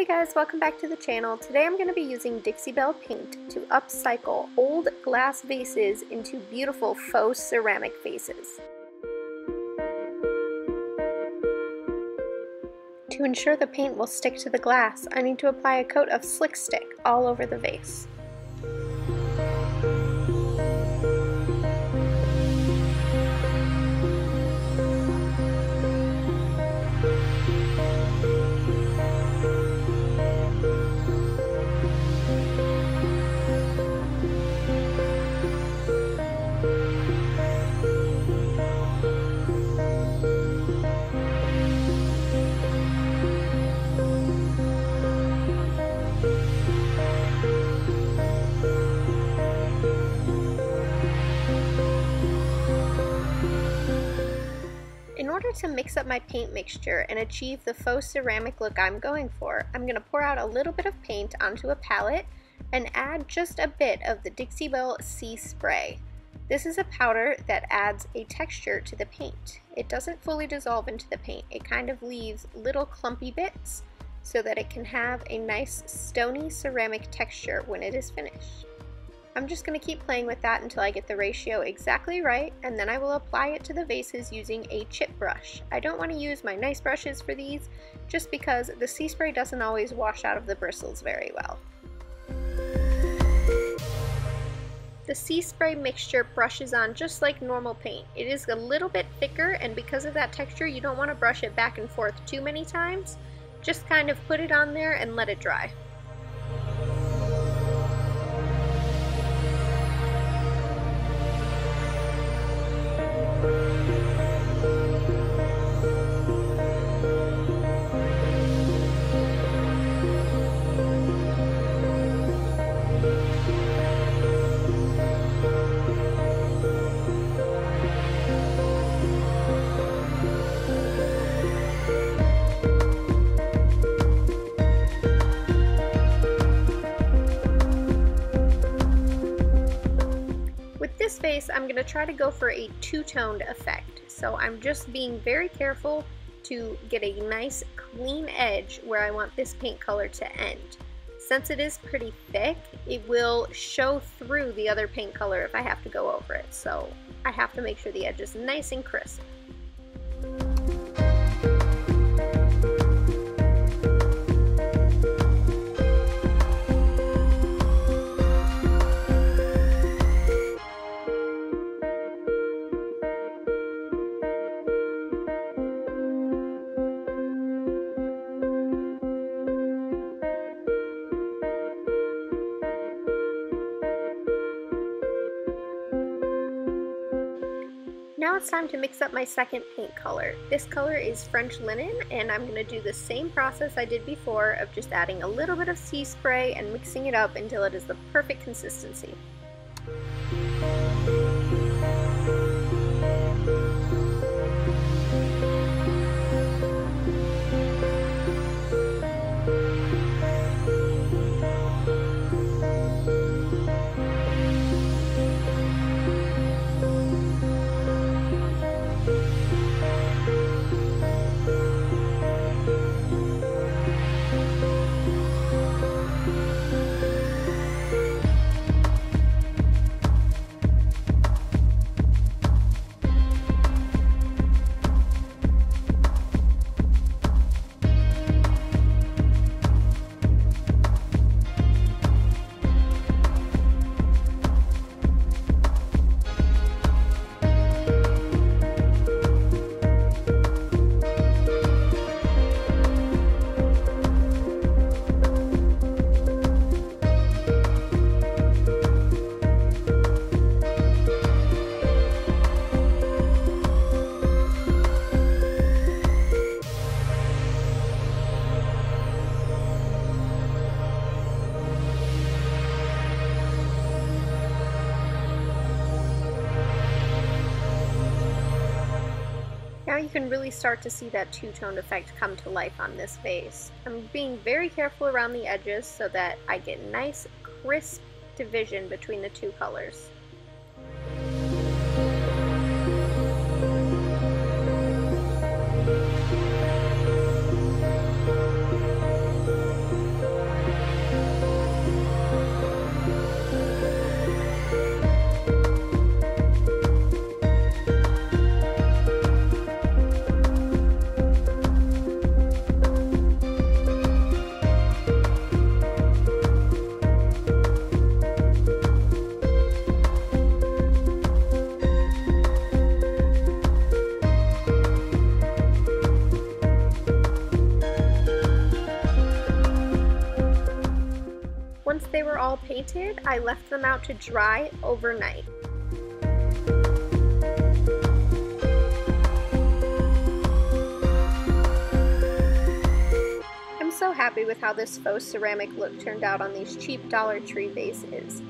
Hey guys, welcome back to the channel. Today I'm going to be using Dixie Belle Paint to upcycle old glass vases into beautiful faux ceramic vases. To ensure the paint will stick to the glass, I need to apply a coat of Slick Stick all over the vase. In order to mix up my paint mixture and achieve the faux ceramic look I'm going for, I'm going to pour out a little bit of paint onto a palette and add just a bit of the Dixie Belle Sea Spray. This is a powder that adds a texture to the paint. It doesn't fully dissolve into the paint, it kind of leaves little clumpy bits so that it can have a nice stony ceramic texture when it is finished. I'm just going to keep playing with that until I get the ratio exactly right, and then I will apply it to the vases using a chip brush. I don't want to use my nice brushes for these, just because the sea spray doesn't always wash out of the bristles very well. The sea spray mixture brushes on just like normal paint. It is a little bit thicker, and because of that texture, you don't want to brush it back and forth too many times. Just kind of put it on there and let it dry. This vase, I'm going to try to go for a two-toned effect, so I'm just being very careful to get a nice clean edge where I want this paint color to end. Since it is pretty thick, it will show through the other paint color if I have to go over it, so I have to make sure the edge is nice and crisp. Now it's time to mix up my second paint color. This color is French Linen, and I'm going to do the same process I did before of just adding a little bit of sea spray and mixing it up until it is the perfect consistency. Now you can really start to see that two-toned effect come to life on this vase. I'm being very careful around the edges so that I get nice, crisp division between the two colors. all painted, I left them out to dry overnight. I'm so happy with how this faux ceramic look turned out on these cheap Dollar Tree vases.